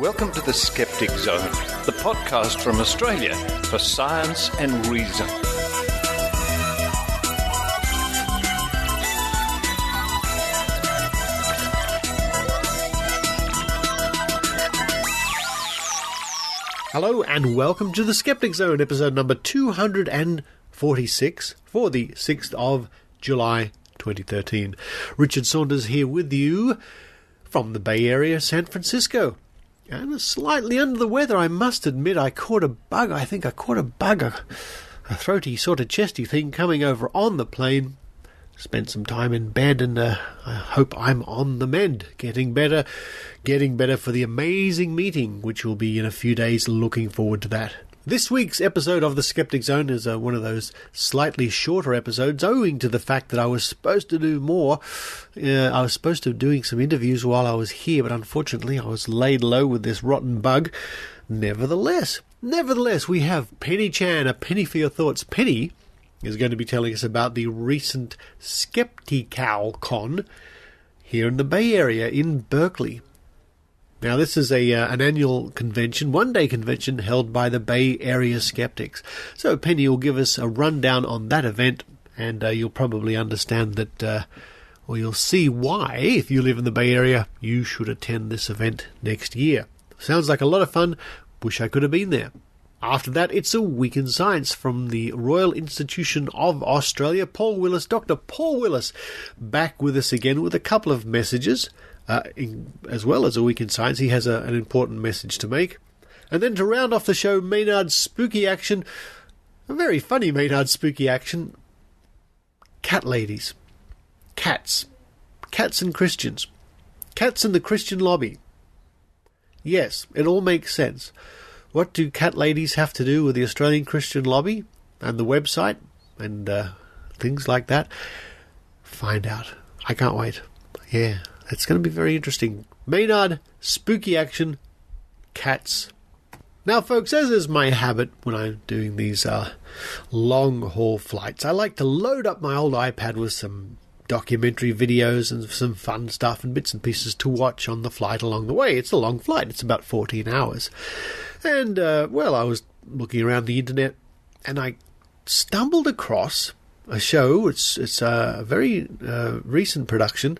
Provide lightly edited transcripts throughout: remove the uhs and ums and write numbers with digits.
Welcome to the Skeptic Zone, the podcast from Australia for science and reason. Hello and welcome to the Skeptic Zone, episode number 246 for the 6th of July 2013. Richard Saunders here with you from the Bay Area, San Francisco. And slightly under the weather, I must admit. I caught a bug. I think I caught a bug, a throaty sort of chesty thing coming over on the plane. Spent some time in bed, and I hope I'm on the mend. Getting better for the amazing meeting, which will be in a few days. Looking forward to that. This week's episode of the Skeptic Zone is one of those slightly shorter episodes, owing to the fact that I was supposed to do more. I was supposed to be doing some interviews while I was here, but unfortunately I was laid low with this rotten bug. Nevertheless, we have Penny Chan, a penny for your thoughts. Penny is going to be telling us about the recent SkeptiCalCon here in the Bay Area in Berkeley. Now, this is an annual convention, one-day convention held by the Bay Area Skeptics. So Penny will give us a rundown on that event, and you'll probably understand that, or you'll see why, if you live in the Bay Area, you should attend this event next year. Sounds like a lot of fun. Wish I could have been there. After that, it's a week in science from the Royal Institution of Australia. Dr. Paul Willis, back with us again with a couple of messages. As well as a week in science, he has an important message to make. And then to round off the show, Maynard's spooky action, a very funny Maynard spooky action, cat ladies, cats and Christians, cats and the Christian lobby. Yes, it all makes sense. What do cat ladies have to do with the Australian Christian lobby and the website and things like that? Find out. I can't wait. Yeah. It's going to be very interesting. Maynard, spooky action, cats. Now, folks, as is my habit when I'm doing these long-haul flights, I like to load up my old iPad with some documentary videos and some fun stuff and bits and pieces to watch on the flight along the way. It's a long flight. It's about 14 hours. And, I was looking around the internet and I stumbled across a show. It's a very recent production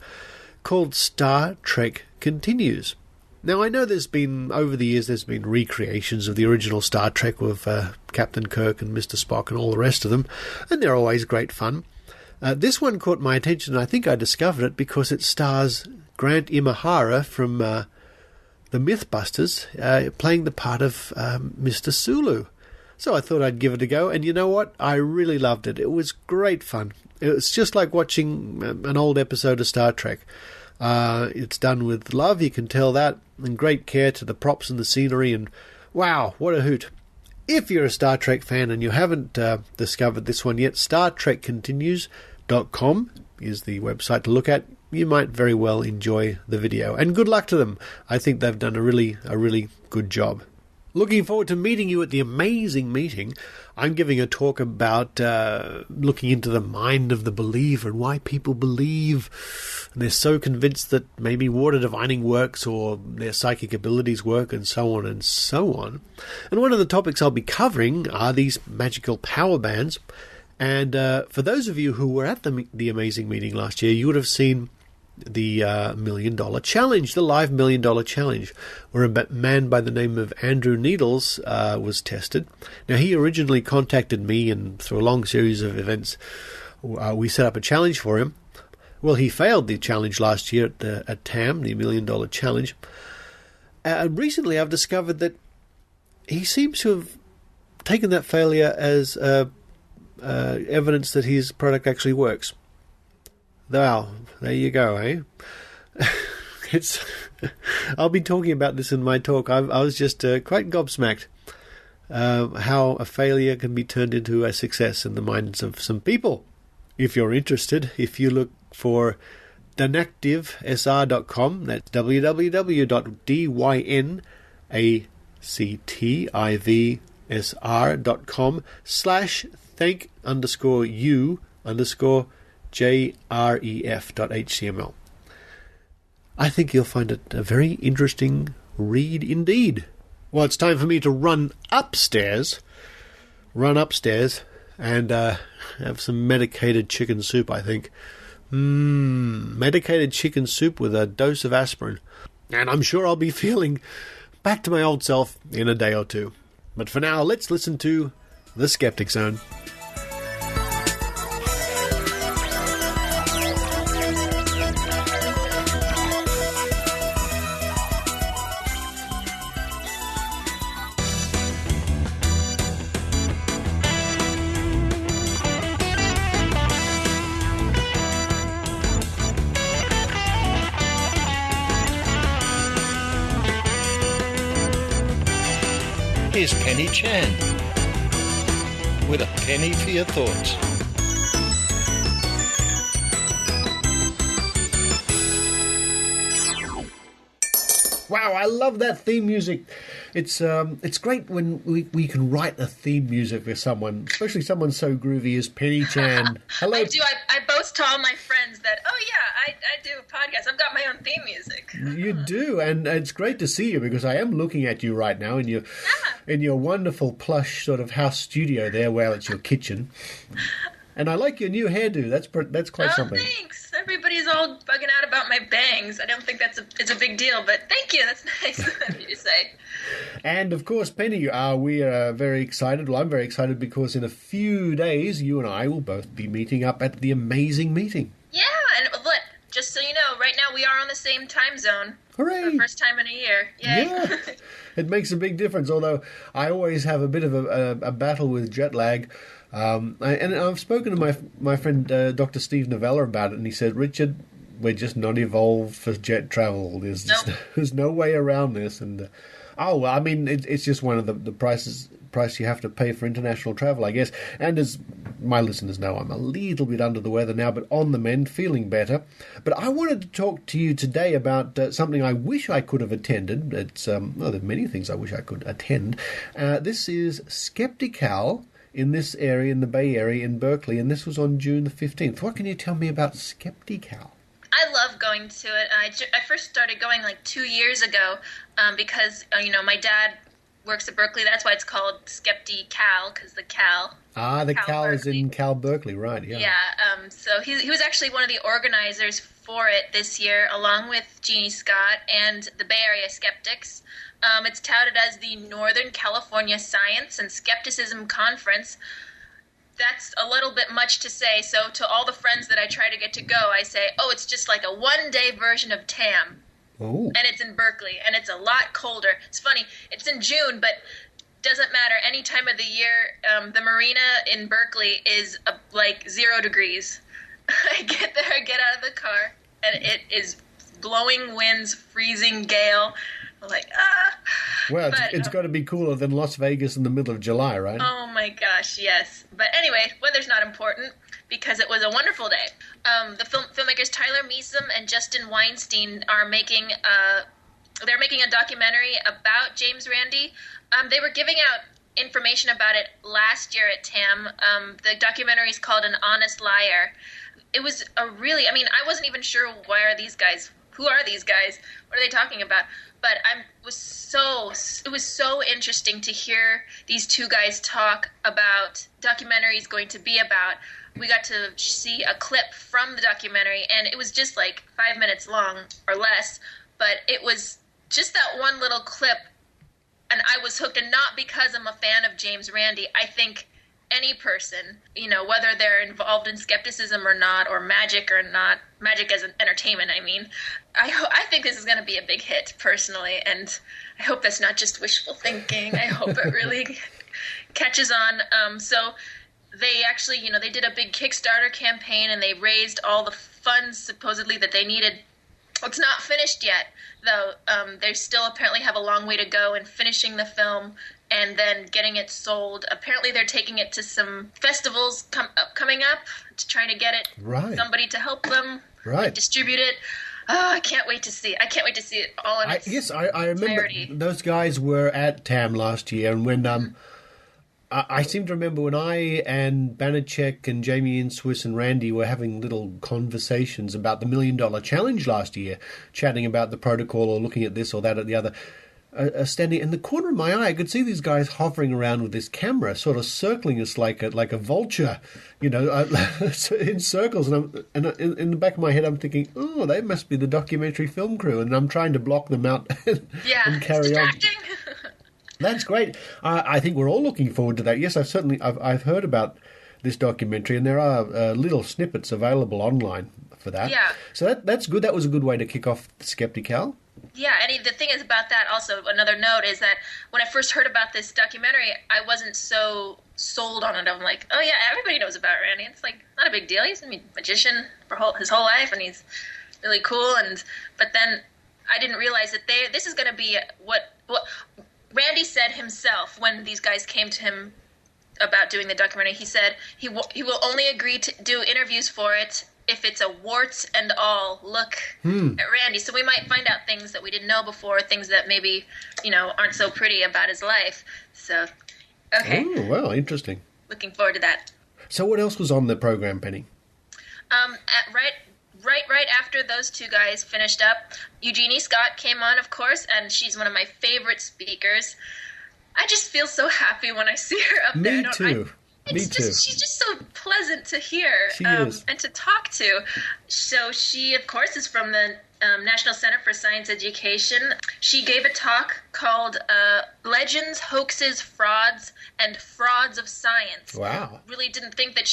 called Star Trek Continues. Now, I know over the years, there's been recreations of the original Star Trek with Captain Kirk and Mr. Spock and all the rest of them, and they're always great fun. This one caught my attention, and I think I discovered it because it stars Grant Imahara from the Mythbusters playing the part of Mr. Sulu. So I thought I'd give it a go, and you know what? I really loved it. It was great fun. It's just like watching an old episode of Star Trek. It's done with love, you can tell that, and great care to the props and the scenery, and wow, what a hoot. If you're a Star Trek fan and you haven't discovered this one yet, StarTrekContinues.com is the website to look at. You might very well enjoy the video, and good luck to them. I think they've done a really good job. Looking forward to meeting you at the amazing meeting. I'm giving a talk about looking into the mind of the believer and why people believe. And they're so convinced that maybe water divining works or their psychic abilities work and so on and so on. And one of the topics I'll be covering are these magical power bands. And for those of you who were at the amazing meeting last year, you would have seen the $1 Million Challenge, the live $1 Million Challenge, where a man by the name of Andrew Needles was tested. Now, he originally contacted me, and through a long series of events, we set up a challenge for him. Well, he failed the challenge last year at TAM, the $1 Million Challenge. Recently, I've discovered that he seems to have taken that failure as evidence that his product actually works. Well, there you go, eh? I'll be talking about this in my talk. I was just quite gobsmacked how a failure can be turned into a success in the minds of some people. If you're interested, if you look for dynactivesr.com, that's www.dynactivesr.com/thank_you_JREF.html. I think you'll find it a very interesting read indeed. Well, it's time for me to run upstairs and have some medicated chicken soup, I think. Medicated chicken soup with a dose of aspirin. And I'm sure I'll be feeling back to my old self in a day or two. But for now, let's listen to The Skeptic Zone. Here's Penny Chan with a penny for your thoughts. Wow, I love that theme music. It's great when we can write a theme music for someone, especially someone so groovy as Penny Chan. Hello. I do. I boast to all my friends that, oh yeah, I do a podcast. I've got my own theme music. You do, and it's great to see you because I am looking at you right now in your wonderful plush sort of house studio there. Well, it's your kitchen, and I like your new hairdo. That's quite something. Thanks. Everybody's all bugging out about my bangs. I don't think it's a big deal, but thank you. That's nice of you to say. And of course, Penny, we are very excited. Well, I'm very excited because in a few days, you and I will both be meeting up at the amazing meeting. Yeah, and look, just so you know, right now we are on the same time zone. Hooray! For the first time in a year. Yay. Yeah, it makes a big difference. Although I always have a bit of a battle with jet lag. And I've spoken to my friend Dr. Steve Novella about it, and he said, Richard, we're just not evolved for jet travel. There's no way around this. And it's just one of the price you have to pay for international travel, I guess. And as my listeners know, I'm a little bit under the weather now, but on the mend, feeling better. But I wanted to talk to you today about something I wish I could have attended. It's there are many things I wish I could attend. This is SkeptiCal in this area, in the Bay Area, in Berkeley, and this was on June the 15th. What can you tell me about SkeptiCal? I love going to it. I first started going like 2 years ago because, my dad works at Berkeley. That's why it's called SkeptiCal, because the Cal. The Cal is in Cal Berkeley, right, yeah. Yeah, so he was actually one of the organizers for it this year, along with Jeannie Scott and the Bay Area Skeptics. It's touted as the Northern California Science and Skepticism Conference. That's a little bit much to say, so to all the friends that I try to get to go, I say, it's just like a one-day version of TAM. Oh. And it's in Berkeley, and it's a lot colder. It's funny, it's in June, but doesn't matter. Any time of the year, the marina in Berkeley is like 0 degrees. I get there, I get out of the car, and it is blowing winds, freezing gale. I'm like, Well, it's got to be cooler than Las Vegas in the middle of July, right? Oh my gosh, yes. But anyway, weather's not important because it was a wonderful day. The filmmakers Tyler Measom and Justin Weinstein are making a documentary about James Randi. They were giving out information about it last year at TAM. The documentary is called An Honest Liar. It was I wasn't even sure who are these guys? What are they talking about? But it was so interesting to hear these two guys talk about documentaries going to be about. We got to see a clip from the documentary, and it was just like 5 minutes long or less, but it was just that one little clip, and I was hooked, and not because I'm a fan of James Randi. I think any person, whether they're involved in skepticism or not, or magic or not, magic as an entertainment, I think this is going to be a big hit, personally, and I hope that's not just wishful thinking. I hope it really catches on. So they actually, they did a big Kickstarter campaign, and they raised all the funds, supposedly, that they needed. It's not finished yet, though. They still apparently have a long way to go in finishing the film and then getting it sold. Apparently they're taking it to festivals coming up to trying to get it. Right. Somebody to help them distribute it. Oh, I can't wait to see it. I can't wait to see it all in its I remember entirety. Those guys were at TAM last year, and when I seem to remember when I and Banachek and Jamie Inswiss and Randy were having little conversations about the $1 Million Challenge last year, chatting about the protocol or looking at this or that or the other. standing in the corner of my eye. I could see these guys hovering around with this camera, sort of circling us like a vulture, in circles. And in the back of my head, I'm thinking, oh, they must be the documentary film crew, and I'm trying to block them out and carry on. That's great. I think we're all looking forward to that. Yes, I've heard about this documentary, and there are little snippets available online for that. Yeah. So that's good. That was a good way to kick off Skeptical. Yeah, and the thing is about that also, another note is that when I first heard about this documentary, I wasn't so sold on it. I'm like, oh yeah, everybody knows about Randy. It's like, not a big deal. He's a magician for his whole life, and he's really cool. But then I didn't realize that this is going to be what Randy said himself when these guys came to him about doing the documentary. He said he will only agree to do interviews for it if it's a warts and all look at Randy. So we might find out things that we didn't know before, things that maybe, aren't so pretty about his life. So, okay. Oh, well, interesting. Looking forward to that. So what else was on the program, Penny? Right after those two guys finished up, Eugenie Scott came on, of course, and she's one of my favorite speakers. I just feel so happy when I see her up there. Me too. She's just so pleasant to hear and to talk to. So she, of course, is from the National Center for Science Education. She gave a talk called Legends, Hoaxes, Frauds, and Frauds of Science. Wow. Really didn't think that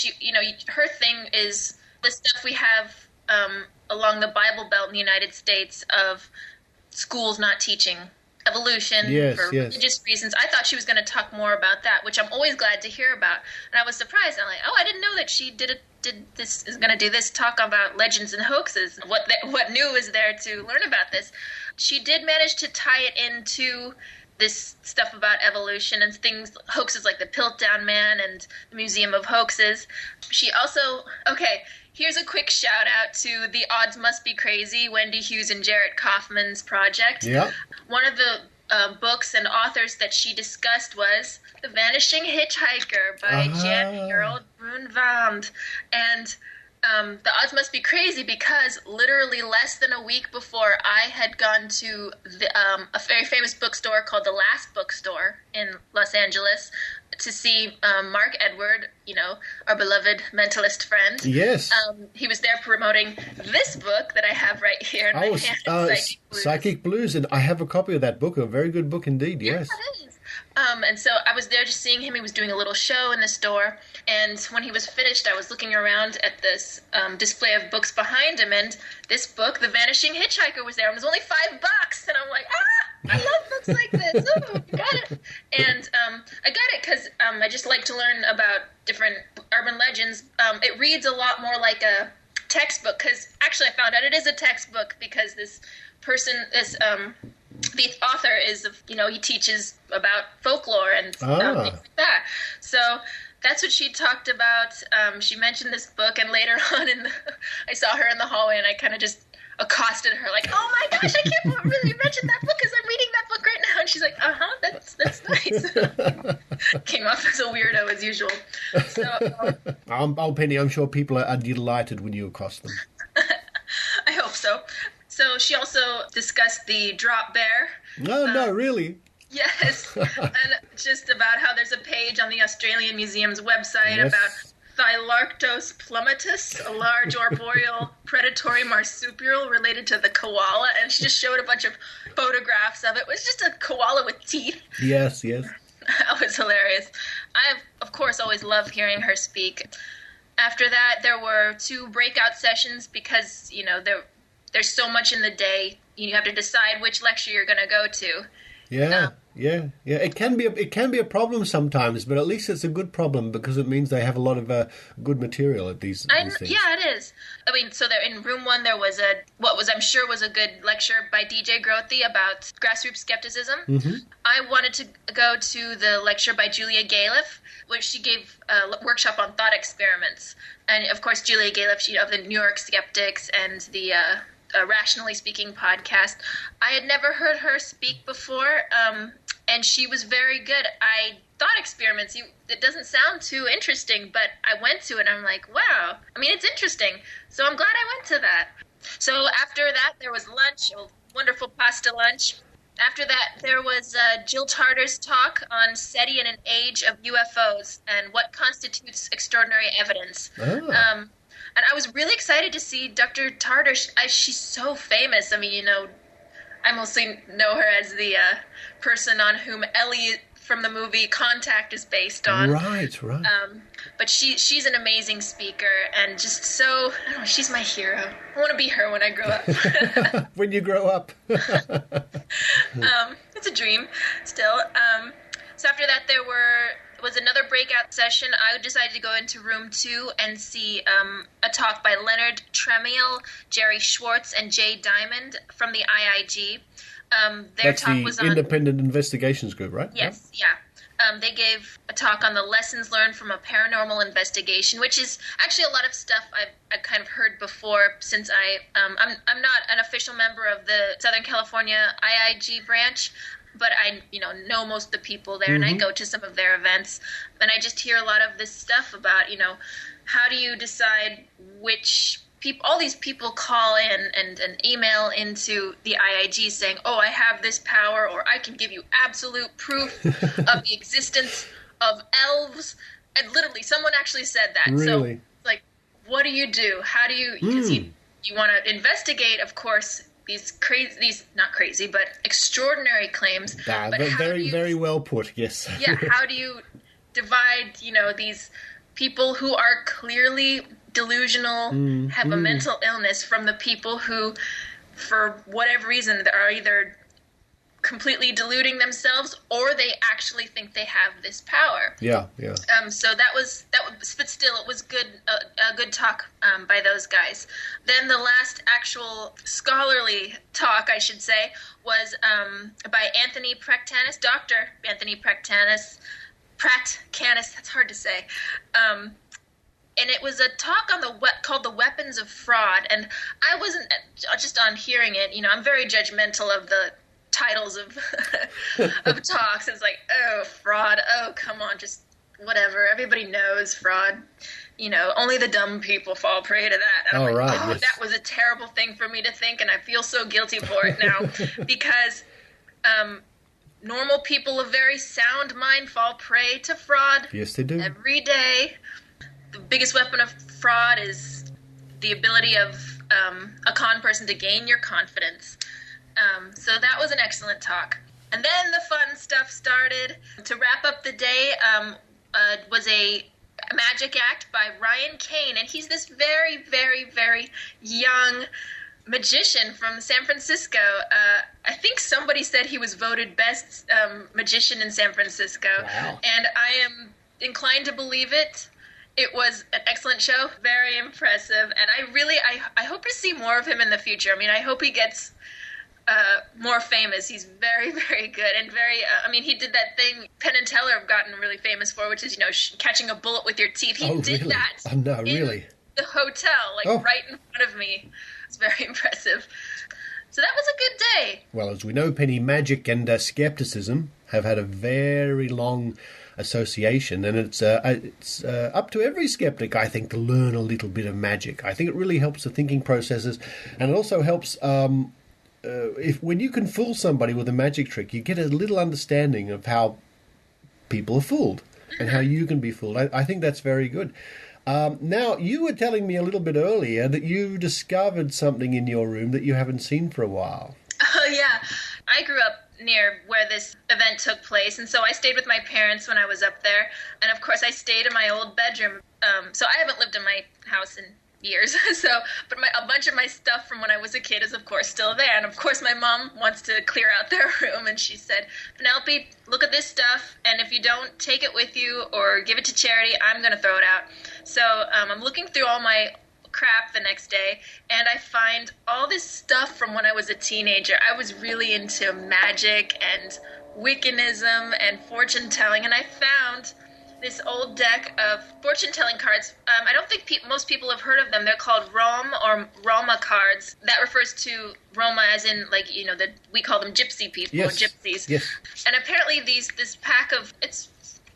her thing is the stuff we have along the Bible Belt in the United States of schools not teaching evolution for religious reasons. I thought she was going to talk more about that, which I'm always glad to hear about. And I was surprised. I'm like, I didn't know that she is going to do this talk about legends and hoaxes. What new is there to learn about this? She did manage to tie it into this stuff about evolution and hoaxes like the Piltdown Man and the Museum of Hoaxes. She also, here's a quick shout out to The Odds Must Be Crazy, Wendy Hughes and Jarrett Kaufman's project. Yeah. One of the books and authors that she discussed was The Vanishing Hitchhiker by Jan Harold Brunvand. And the odds must be crazy because literally less than a week before I had gone to a very famous bookstore called The Last Bookstore in Los Angeles to see Mark Edward, our beloved mentalist friend. Yes. He was there promoting this book that I have right here in my hand, Psychic Blues, and I have a copy of that book, a very good book indeed, yes. Yeah, it is. And so I was there just seeing him. He was doing a little show in the store, and when he was finished, I was looking around at this display of books behind him, and this book, The Vanishing Hitchhiker, was there, and it was only $5, and I'm like, I love books like this. Oh, got it. And I got it because I just like to learn about different urban legends. It reads a lot more like a textbook, because actually I found out it is a textbook because this person, the author is, he teaches about folklore and things like that. So that's what she talked about. She mentioned this book, and later on I saw her in the hallway, and I kind of just accosted her like, oh my gosh, I can't believe you mentioned that book because I'm reading that book right now. And she's like, that's nice. Came off as a weirdo as usual. So, Penny, I'm sure people are delighted when you accost them. I hope so. So she also discussed the drop bear. No, really? Yes, and just about how there's a page on the Australian Museum's website about Thylarctos plummetus, a large arboreal predatory marsupial related to the koala, and she just showed a bunch of photographs of it. It was just a koala with teeth. Yes. That was hilarious. I, of course, always love hearing her speak. After that, there were 2 breakout sessions because, there's so much in the day. You have to decide which lecture you're going to go to. Yeah. It can be a problem sometimes, but at least it's a good problem because it means they have a lot of good material at these things. Yeah, it is. I mean, so there in room 1 there was I'm sure was a good lecture by DJ Grothy about grassroots skepticism. Mm-hmm. I wanted to go to the lecture by Julia Galef, which she gave a workshop on thought experiments. And of course, Julia Galef, she of the New York Skeptics and the Rationally Speaking podcast. I had never heard her speak before, and she was very good. Thought experiments, it doesn't sound too interesting, but I went to it and I'm like, wow, it's interesting. So I'm glad I went to that. So after that, there was lunch, a wonderful pasta lunch. After that, there was Jill Tarter's talk on SETI in an age of UFOs and what constitutes extraordinary evidence. Ah. And I was really excited to see Dr. Tarter. She's so famous. I mean, you know, I mostly know her as the person on whom Ellie from the movie Contact is based on. Right. But she's an amazing speaker and just so, I don't know, she's my hero. I want to be her when I grow up. When you grow up. It's a dream still. So after that, there was another breakout session. I decided to go into room 2 and see a talk by Leonard Tremiel, Jerry Schwartz, and Jay Diamond from the IIG. Their That's talk the was on Independent Investigations Group, right? Yes, yeah. They gave a talk on the lessons learned from a paranormal investigation, which is actually a lot of stuff I've kind of heard before since I'm not an official member of the Southern California IIG branch, but I know most of the people there, and I go to some of their events, and I just hear a lot of this stuff about, how do you decide which people, all these people call in and email into the IIG saying, oh, I have this power, or I can give you absolute proof of the existence of elves, and literally someone actually said that. Really? So, like, what do you do? How do you, because you want to investigate, of course, not crazy, but extraordinary claims. But very well put, yes. Yeah, how do you divide, these people who are clearly delusional, have a mental illness, from the people who, for whatever reason, are either completely deluding themselves or they actually think they have this power. Yeah. So that was, but still, it was good, a good talk by those guys. Then the last actual scholarly talk, I should say, was by Anthony Praktanis, Dr. Anthony Praktanis. That's hard to say. And it was a talk on called The Weapons of Fraud. And I wasn't, just on hearing it, I'm very judgmental of the titles of of talks. It's like, oh, fraud. Oh, come on, just whatever. Everybody knows fraud. Only the dumb people fall prey to that. And I'm like, right. Yes. That was a terrible thing for me to think, and I feel so guilty for it now because normal people of very sound mind fall prey to fraud. Yes, they do. Every day. The biggest weapon of fraud is the ability of a con person to gain your confidence. So that was an excellent talk. And then the fun stuff started. To wrap up the day was a magic act by Ryan Kane, and he's this very, very, very young magician from San Francisco. I think somebody said he was voted best magician in San Francisco. Wow. And I am inclined to believe it. It was an excellent show, very impressive, and I hope to see more of him in the future. I mean, I hope he gets more famous. He's very, very good, and very, he did that thing Penn and Teller have gotten really famous for, which is, catching a bullet with your teeth. He did really? that Oh, no, in really? the hotel, right in front of me. It's very impressive. So that was a good day. Well, as we know, Penny, magic and skepticism have had a very long association, and it's up to every skeptic, I think, to learn a little bit of magic. I think it really helps the thinking processes, and it also helps when you can fool somebody with a magic trick, you get a little understanding of how people are fooled and how you can be fooled. I think that's very good. Now, you were telling me a little bit earlier that you discovered something in your room that you haven't seen for a while. Oh, yeah. I grew up near where this event took place, and so I stayed with my parents when I was up there, and of course I stayed in my old bedroom. So I haven't lived in my house in years, but a bunch of my stuff from when I was a kid is of course still there, and of course my mom wants to clear out their room, and she said, Penelope, look at this stuff, and if you don't take it with you or give it to charity, I'm going to throw it out. So I'm looking through all my crap the next day, and I find all this stuff from when I was a teenager. I was really into magic and Wiccanism and fortune telling, and I found this old deck of fortune telling cards. I don't think most people have heard of them. They're called Rom or Roma cards. That refers to Roma as in, we call them gypsy people, yes. or gypsies. Yes. And apparently this pack of, it's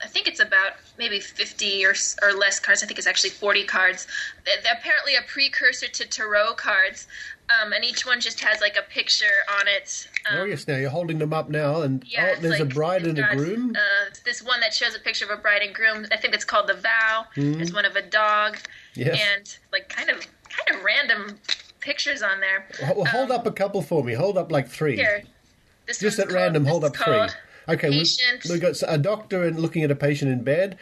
I think it's about maybe 50 or less cards. I think it's actually 40 cards. They're apparently a precursor to tarot cards, and each one just has like a picture on it. Oh yes, now you're holding them up now, and yeah, there's a bride and a groom. This one that shows a picture of a bride and groom. I think it's called the vow. There's one of a dog, and like kind of random pictures on there. Well, hold up a couple for me. Hold up like 3. Here, just at random. Hold up 3. Okay, we've got a doctor and looking at a patient in bed.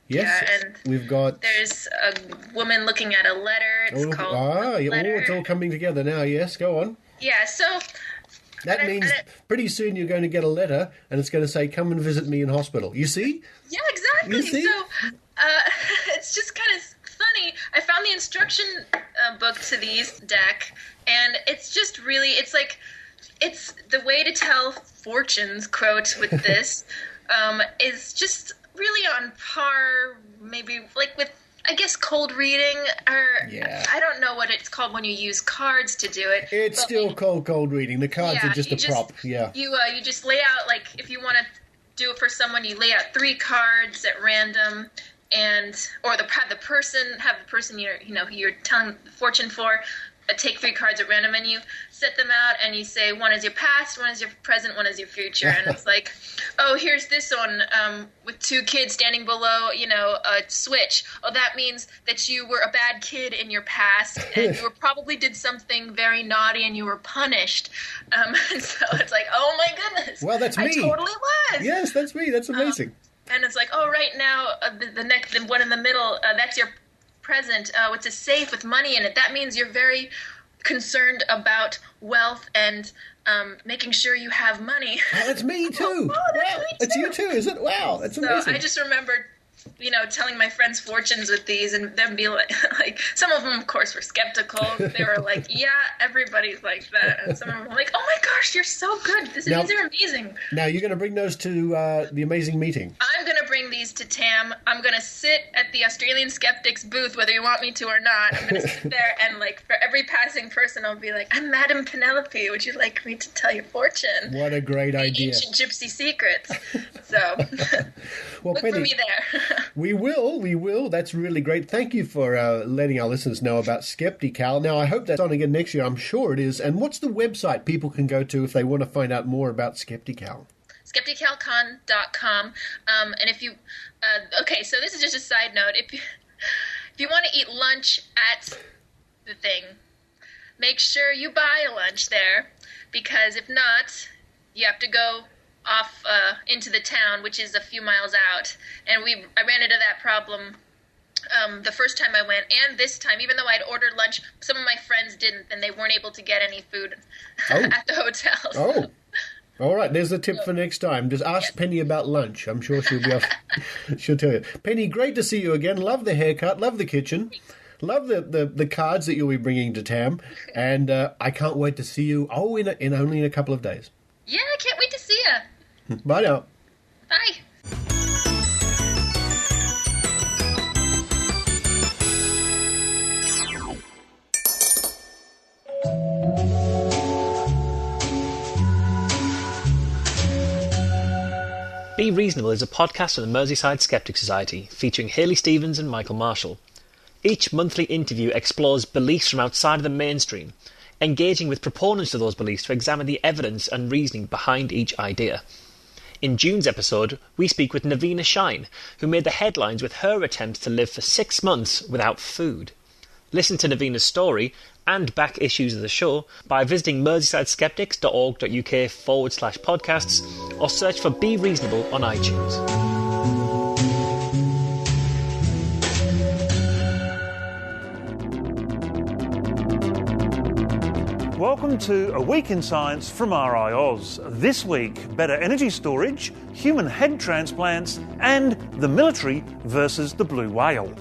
Yes, yeah, and we've got... There's a woman looking at a letter. It's called letter. It's all coming together now. Yes, go on. Yeah, so... That means pretty soon you're going to get a letter and it's going to say, come and visit me in hospital. You see? Yeah, exactly. You see? So it's just kind of funny. I found the instruction book to these deck, and it's just really... It's the way to tell fortunes, quote, with this, is just really on par, maybe, like with, I guess, cold reading, or I don't know what it's called when you use cards to do it. It's still called cold reading. The cards are just a prop, You just lay out, like, if you want to do it for someone, you lay out 3 cards at random, or have the person you're telling the fortune for, take 3 cards at random, and you set them out, and you say, one is your past, one is your present, one is your future. And it's like, oh, here's this one with 2 kids standing below, a switch. Oh, that means that you were a bad kid in your past, and you probably did something very naughty, and you were punished. And so it's like, oh my goodness. Well, that's me. I totally was. Yes, that's me. That's amazing. And it's like, oh, right now, the one in the middle, that's your present. It's a safe with money in it. That means you're very concerned about wealth and making sure you have money. Oh, that's me too. That's me too. It's you too, is it? Wow, that's amazing. So I just remembered, telling my friends fortunes with these, and them be like, some of them, of course, were skeptical. They were like, yeah, everybody's like that. And some of them were like, oh my gosh, you're so good. These are amazing. Now, you're going to bring those to the amazing meeting. I'm going to bring these to TAM. I'm going to sit at the Australian Skeptics booth, whether you want me to or not. I'm going to sit there, and for every passing person, I'll be like, I'm Madame Penelope. Would you like me to tell your fortune? What a great idea. Ancient gypsy secrets. So, well, look Penny, for me there. We will. That's really great. Thank you for letting our listeners know about SkeptiCal. Now, I hope that's on again next year. I'm sure it is. And what's the website people can go to if they want to find out more about SkeptiCal? SkeptiCalCon.com. And if you... okay, so this is just a side note. If you want to eat lunch at the thing, make sure you buy a lunch there, because if not, you have to go off into the town, which is a few miles out. And I ran into that problem the first time I went, and this time, even though I'd ordered lunch, some of my friends didn't, and they weren't able to get any food at the hotel. Oh. All right, there's the tip for next time. Just ask Penny about lunch. I'm sure she'll be she'll tell you. Penny, great to see you again. Love the haircut. Love the kitchen. Love the cards that you'll be bringing to TAM. And I can't wait to see you in only a couple of days. Yeah, I can't wait to see you. Bye now. Bye. Be Reasonable is a podcast of the Merseyside Skeptic Society, featuring Hayley Stevens and Michael Marshall. Each monthly interview explores beliefs from outside of the mainstream, engaging with proponents of those beliefs to examine the evidence and reasoning behind each idea. In June's episode, we speak with Navina Shine, who made the headlines with her attempts to live for 6 months without food. Listen to Navina's story and back issues of the show by visiting merseysideskeptics.org.uk/podcasts or search for Be Reasonable on iTunes. Welcome to A Week in Science from RiAus. This week, better energy storage, human head transplants, and the military versus the blue whale.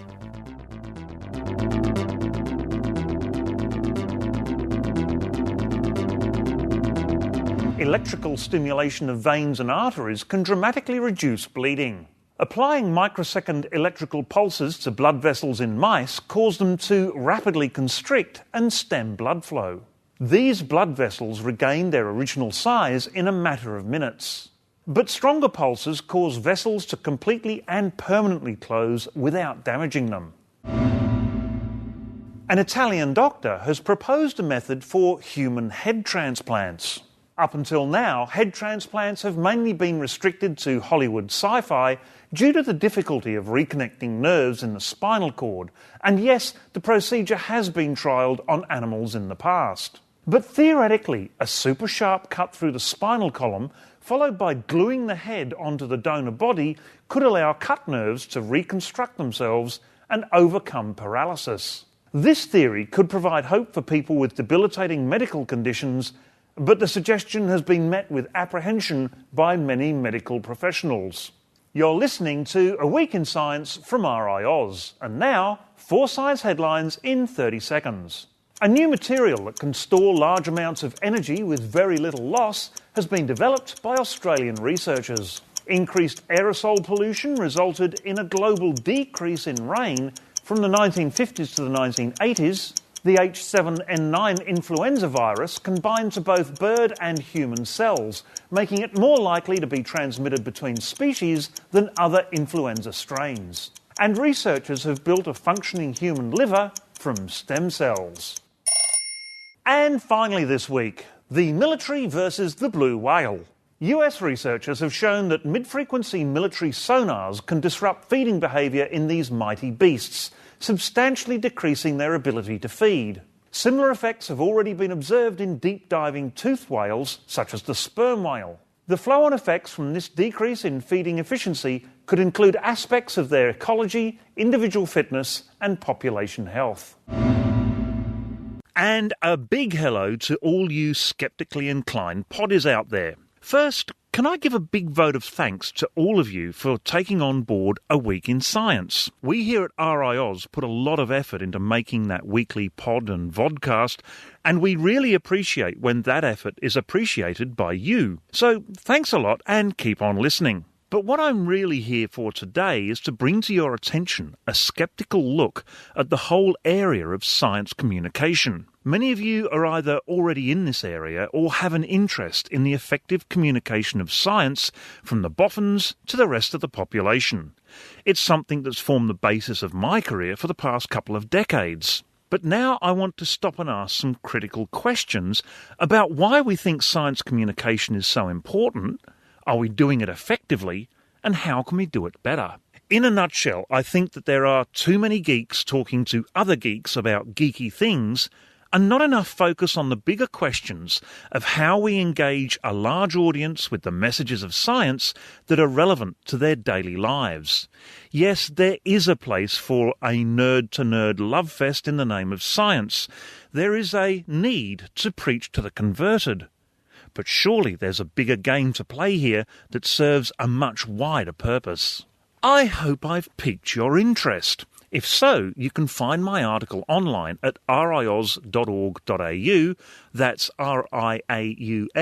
Electrical stimulation of veins and arteries can dramatically reduce bleeding. Applying microsecond electrical pulses to blood vessels in mice caused them to rapidly constrict and stem blood flow. These blood vessels regained their original size in a matter of minutes. But stronger pulses cause vessels to completely and permanently close without damaging them. An Italian doctor has proposed a method for human head transplants. Up until now, head transplants have mainly been restricted to Hollywood sci-fi due to the difficulty of reconnecting nerves in the spinal cord, and yes, the procedure has been trialled on animals in the past. But theoretically, a super sharp cut through the spinal column, followed by gluing the head onto the donor body, could allow cut nerves to reconstruct themselves and overcome paralysis. This theory could provide hope for people with debilitating medical conditions, but the suggestion has been met with apprehension by many medical professionals. You're listening to A Week in Science from RiAus, and now, 4 science headlines in 30 seconds. A new material that can store large amounts of energy with very little loss has been developed by Australian researchers. Increased aerosol pollution resulted in a global decrease in rain from the 1950s to the 1980s. The H7N9 influenza virus can bind to both bird and human cells, making it more likely to be transmitted between species than other influenza strains. And researchers have built a functioning human liver from stem cells. And finally this week, the military versus the blue whale. US researchers have shown that mid-frequency military sonars can disrupt feeding behaviour in these mighty beasts, substantially decreasing their ability to feed. Similar effects have already been observed in deep-diving toothed whales, such as the sperm whale. The flow-on effects from this decrease in feeding efficiency could include aspects of their ecology, individual fitness, and population health. And a big hello to all you skeptically inclined poddies out there. First, can I give a big vote of thanks to all of you for taking on board A Week in Science? We here at RiAus put a lot of effort into making that weekly pod and vodcast, and we really appreciate when that effort is appreciated by you. So thanks a lot and keep on listening. But what I'm really here for today is to bring to your attention a skeptical look at the whole area of science communication. Many of you are either already in this area or have an interest in the effective communication of science from the boffins to the rest of the population. It's something that's formed the basis of my career for the past couple of decades. But now I want to stop and ask some critical questions about why we think science communication is so important. Are we doing it effectively? And how can we do it better? In a nutshell, I think that there are too many geeks talking to other geeks about geeky things and not enough focus on the bigger questions of how we engage a large audience with the messages of science that are relevant to their daily lives. Yes, there is a place for a nerd-to-nerd love fest in the name of science. There is a need to preach to the converted. But surely there's a bigger game to play here that serves a much wider purpose. I hope I've piqued your interest. If so, you can find my article online at riaus.org.au, that's riaus.org.au,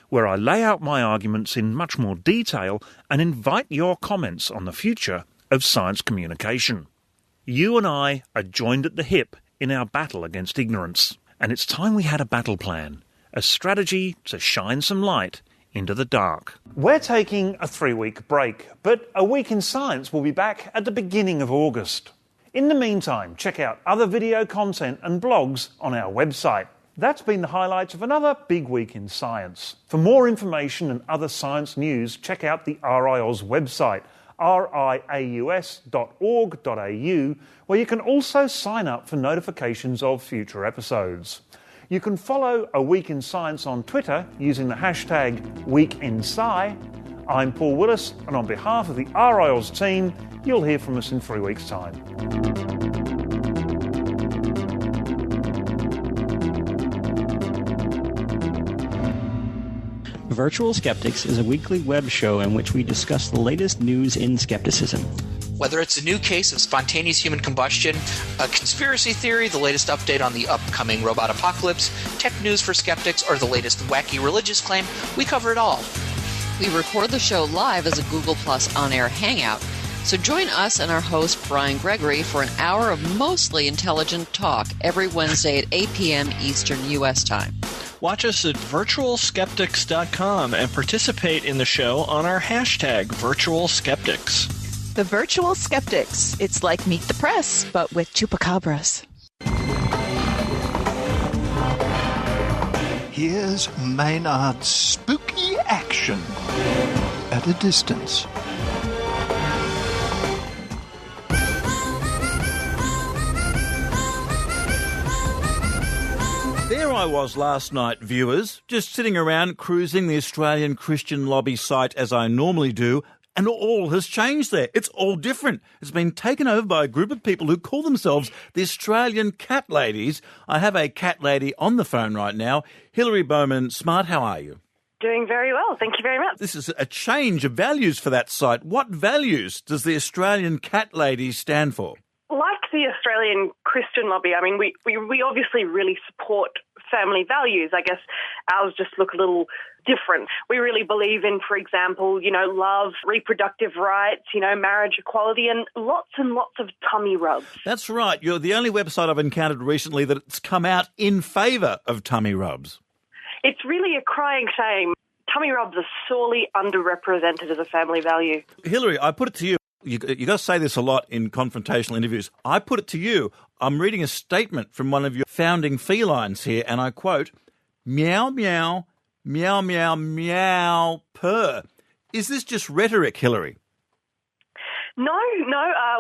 where I lay out my arguments in much more detail and invite your comments on the future of science communication. You and I are joined at the hip in our battle against ignorance, and it's time we had a battle plan, a strategy to shine some light into the dark. We're taking a 3-week break, but A Week in Science will be back at the beginning of August. In the meantime, check out other video content and blogs on our website. That's been the highlights of another big week in science. For more information and other science news, check out the RiAus website, riaus.org.au, where you can also sign up for notifications of future episodes. You can follow A Week in Science on Twitter using the hashtag WeekInSci. I'm Paul Willis, and on behalf of the RiAus team, you'll hear from us in 3 weeks' time. Virtual Skeptics is a weekly web show in which we discuss the latest news in skepticism. Whether it's a new case of spontaneous human combustion, a conspiracy theory, the latest update on the upcoming robot apocalypse, tech news for skeptics, or the latest wacky religious claim, we cover it all. We record the show live as a Google Plus on-air hangout, so join us and our host Brian Gregory for an hour of mostly intelligent talk every Wednesday at 8 p.m. Eastern U.S. time. Watch us at virtualskeptics.com and participate in the show on our hashtag virtualskeptics. The Virtual Skeptics. It's like Meet the Press, but with chupacabras. Here's Maynard's spooky action at a distance. There I was last night, viewers, just sitting around cruising the Australian Christian Lobby site as I normally do, and all has changed there. It's all different. It's been taken over by a group of people who call themselves the Australian Cat Ladies. I have a cat lady on the phone right now. Hilary Bowman-Smart, how are you? Doing very well, thank you very much. This is a change of values for that site. What values does the Australian Cat Ladies stand for? Like the Australian Christian Lobby, I mean, we obviously really support family values. I guess ours just look a little different. We really believe in, for example, love, reproductive rights, marriage equality, and lots of tummy rubs. That's right. You're the only website I've encountered recently that's come out in favour of tummy rubs. It's really a crying shame. Tummy rubs are sorely underrepresented as a family value. Hilary, I put it to you. You got to say this a lot in confrontational interviews. I put it to you. I'm reading a statement from one of your founding felines here, and I quote, "Meow, meow, meow, meow, meow, purr." Is this just rhetoric, Hilary? No,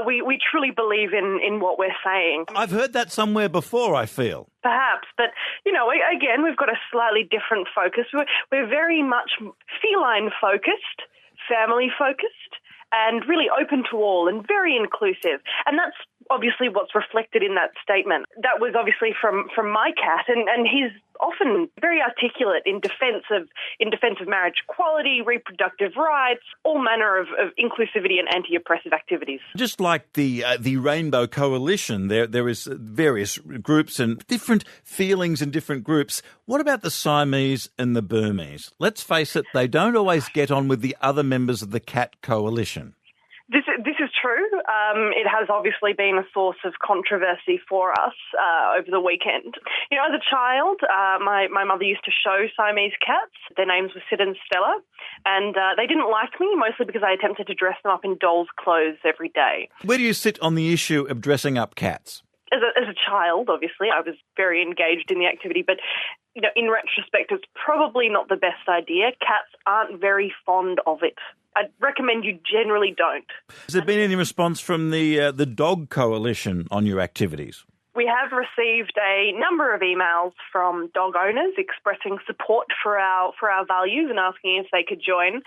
we truly believe in what we're saying. I've heard that somewhere before, I feel. Perhaps, but, again, we've got a slightly different focus. We're very much feline-focused, family-focused, and really open to all and very inclusive. And that's obviously what's reflected in that statement. That was obviously from my cat, and he's often very articulate in defence of marriage equality, reproductive rights, all manner of inclusivity and anti-oppressive activities. Just like the Rainbow Coalition, there is various groups and different feelings in different groups. What about the Siamese and the Burmese? Let's face it, they don't always get on with the other members of the Cat Coalition. This is true. It has obviously been a source of controversy for us over the weekend. As a child, my mother used to show Siamese cats. Their names were Sid and Stella, and they didn't like me, mostly because I attempted to dress them up in dolls' clothes every day. Where do you sit on the issue of dressing up cats? As a child, obviously, I was very engaged in the activity, but in retrospect, it's probably not the best idea. Cats aren't very fond of it. I'd recommend you generally don't. Has there been any response from the Dog Coalition on your activities? We have received a number of emails from dog owners expressing support for our values and asking if they could join.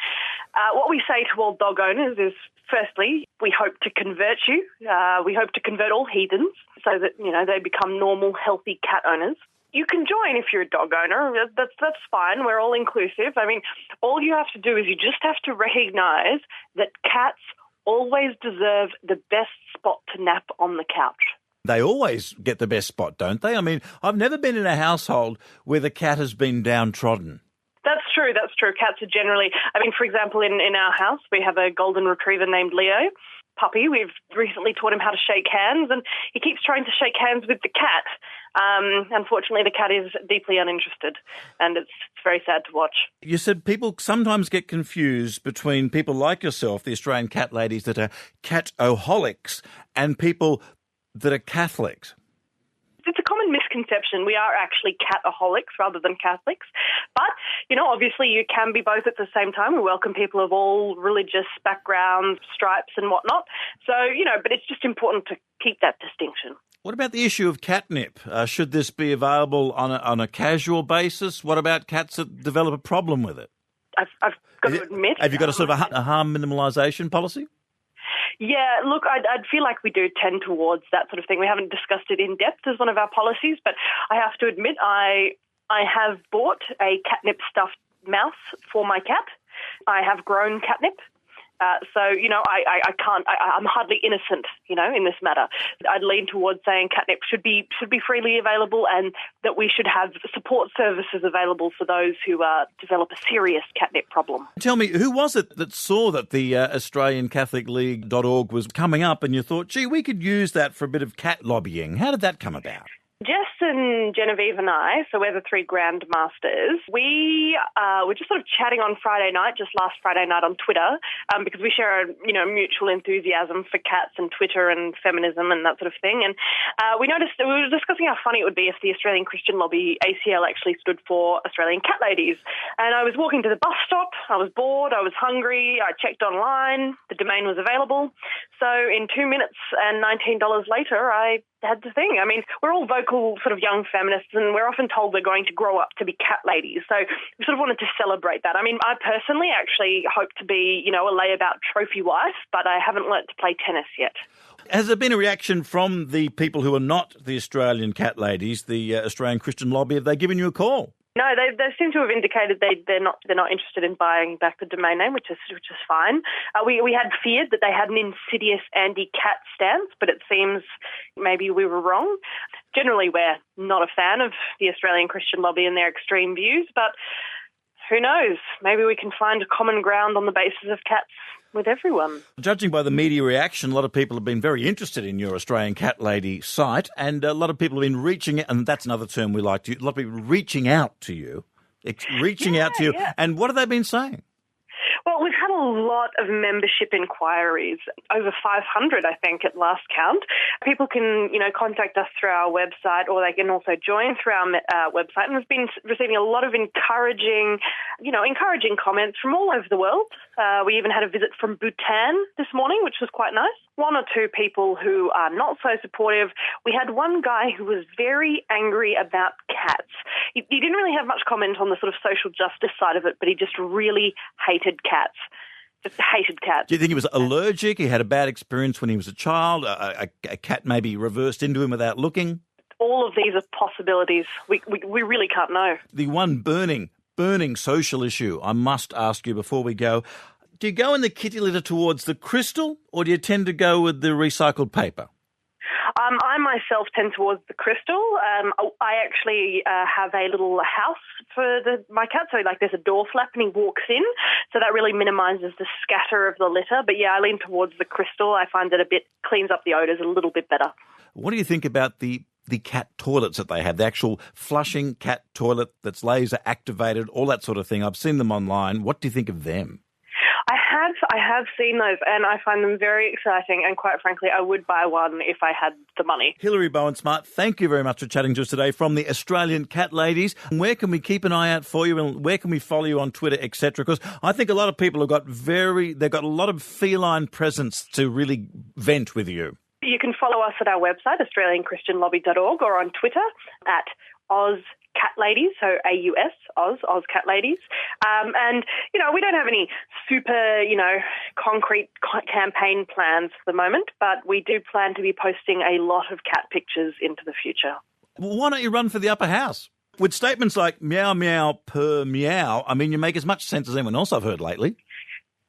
What we say to all dog owners is, firstly, we hope to convert you. We hope to convert all heathens so that, they become normal, healthy cat owners. You can join if you're a dog owner. That's fine. We're all inclusive. I mean, all you have to do is you just have to recognise that cats always deserve the best spot to nap on the couch. They always get the best spot, don't they? I mean, I've never been in a household where the cat has been downtrodden. That's true. Cats are generally, for example, in our house, we have a golden retriever named Leo. Puppy. We've recently taught him how to shake hands, and he keeps trying to shake hands with the cat. Unfortunately, the cat is deeply uninterested, and it's very sad to watch. You said people sometimes get confused between people like yourself, the Australian Cat Ladies, that are cat-oholics, and people that are Catholics. It's a common misconception. We are actually cataholics rather than Catholics. But, obviously you can be both at the same time. We welcome people of all religious backgrounds, stripes and whatnot. So, but it's just important to keep that distinction. What about the issue of catnip? Should this be available on a casual basis? What about cats that develop a problem with it? I've got to admit... Have you got a sort of a harm minimalisation policy? Yeah, look, I'd feel like we do tend towards that sort of thing. We haven't discussed it in depth as one of our policies, but I have to admit I have bought a catnip stuffed mouse for my cat. I have grown catnip. So, I can't, I'm hardly innocent, in this matter. I'd lean towards saying catnip should be freely available, and that we should have support services available for those who develop a serious catnip problem. Tell me, who was it that saw that the AustralianCatholicLeague.org was coming up and you thought, gee, we could use that for a bit of cat lobbying? How did that come about? Just Justin, Genevieve and I, so we're the three grandmasters, we were just sort of chatting on Friday night, just last Friday night on Twitter, because we share a mutual enthusiasm for cats and Twitter and feminism and that sort of thing. And we noticed, we were discussing how funny it would be if the Australian Christian Lobby, ACL, actually stood for Australian Cat Ladies. And I was walking to the bus stop, I was bored, I was hungry, I checked online, the domain was available. So in 2 minutes and $19 later, I had the thing. I mean, we're all vocal sort of young feminists, and we're often told we're going to grow up to be cat ladies. So we sort of wanted to celebrate that. I mean, I personally actually hope to be, a layabout trophy wife, but I haven't learnt to play tennis yet. Has there been a reaction from the people who are not the Australian cat ladies, the Australian Christian Lobby? Have they given you a call? No, they seem to have indicated they're not interested in buying back the domain name, which is fine. We had feared that they had an insidious anti-cat stance, but it seems maybe we were wrong. Generally, we're not a fan of the Australian Christian Lobby and their extreme views, but who knows? Maybe we can find common ground on the basis of cats with everyone. Judging by the media reaction, a lot of people have been very interested in your Australian Cat Lady site, and a lot of people have been reaching, and that's another term we like to use, a lot of people reaching out to you. Yeah. And what have they been saying? Well, we've had a lot of membership inquiries, over 500, I think, at last count. People can, contact us through our website, or they can also join through our website. And we've been receiving a lot of encouraging comments from all over the world. We even had a visit from Bhutan this morning, which was quite nice. One or two people who are not so supportive. We had one guy who was very angry about cats. He didn't really have much comment on the sort of social justice side of it, but he just really hated cats. Just hated cats. Do you think he was allergic? He had a bad experience when he was a child? A cat maybe reversed into him without looking? All of these are possibilities. We really can't know. The one burning social issue, I must ask you before we go, do you go in the kitty litter towards the crystal, or do you tend to go with the recycled paper? I myself tend towards the crystal. I actually have a little house for my cat, so there's a door flap and he walks in, so that really minimises the scatter of the litter. But yeah, I lean towards the crystal. I find that cleans up the odours a little bit better. What do you think about the cat toilets that they have, the actual flushing cat toilet that's laser activated, all that sort of thing? I've seen them online. What do you think of them? I have seen those, and I find them very exciting, and quite frankly, I would buy one if I had the money. Hilary Bowen-Smart, thank you very much for chatting to us today from the Australian Cat Ladies. Where can we keep an eye out for you, and where can we follow you on Twitter, etc.? Because I think a lot of people have they've got a lot of feline presence to really vent with you. You can follow us at our website, australianchristianlobby.org, or on Twitter at Oz Cat Ladies, so AUS, Oz Cat Ladies. And, we don't have any super, concrete campaign plans for the moment, but we do plan to be posting a lot of cat pictures into the future. Well, why don't you run for the upper house? With statements like meow, meow, purr, meow, I mean, you make as much sense as anyone else I've heard lately.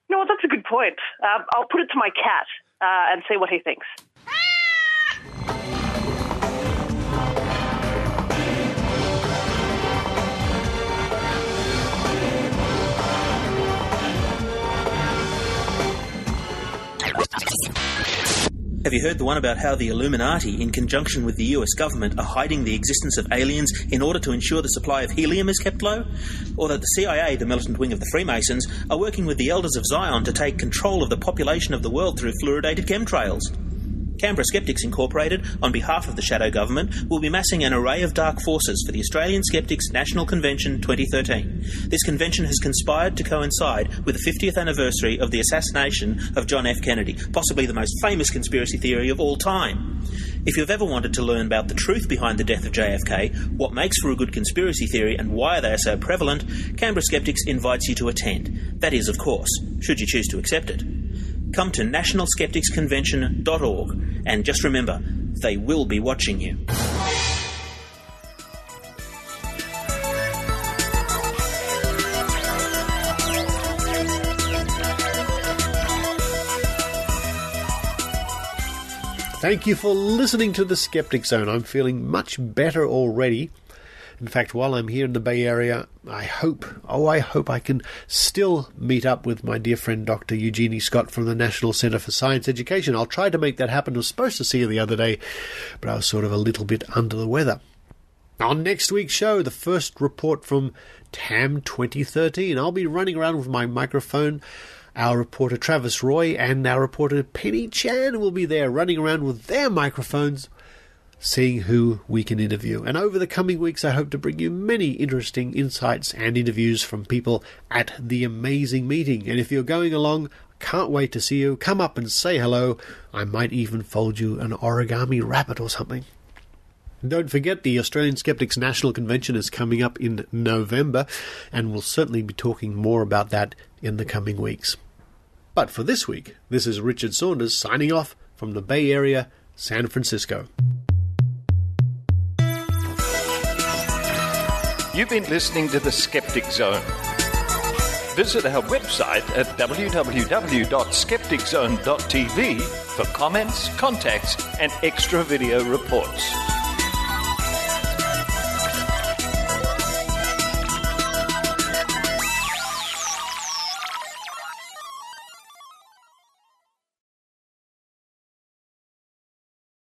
No, that's a good point. I'll put it to my cat and see what he thinks. Have you heard the one about how the Illuminati, in conjunction with the US government, are hiding the existence of aliens in order to ensure the supply of helium is kept low? Or that the CIA, the militant wing of the Freemasons, are working with the Elders of Zion to take control of the population of the world through fluoridated chemtrails? Canberra Skeptics Incorporated, on behalf of the Shadow Government, will be massing an array of dark forces for the Australian Skeptics National Convention 2013. This convention has conspired to coincide with the 50th anniversary of the assassination of John F. Kennedy, possibly the most famous conspiracy theory of all time. If you've ever wanted to learn about the truth behind the death of JFK, what makes for a good conspiracy theory and why they are so prevalent, Canberra Skeptics invites you to attend. That is, of course, should you choose to accept it. Come to nationalskepticsconvention.org and just remember, they will be watching you. Thank you for listening to the Skeptic Zone. I'm feeling much better already. In fact, while I'm here in the Bay Area, I hope I can still meet up with my dear friend Dr. Eugenie Scott from the National Centre for Science Education. I'll try to make that happen. I was supposed to see her the other day, but I was sort of a little bit under the weather. On next week's show, the first report from TAM 2013. I'll be running around with my microphone. Our reporter Travis Roy and our reporter Penny Chan will be there running around with their microphones, seeing who we can interview. And over the coming weeks, I hope to bring you many interesting insights and interviews from people at the amazing meeting. And if you're going along, can't wait to see you. Come up and say hello. I might even fold you an origami rabbit or something. Don't forget, the Australian Skeptics National Convention is coming up in November, and we'll certainly be talking more about that in the coming weeks. But for this week, this is Richard Saunders signing off from the Bay Area, San Francisco. You've been listening to the Skeptic Zone. Visit our website at www.skepticzone.tv for comments, contacts, and extra video reports.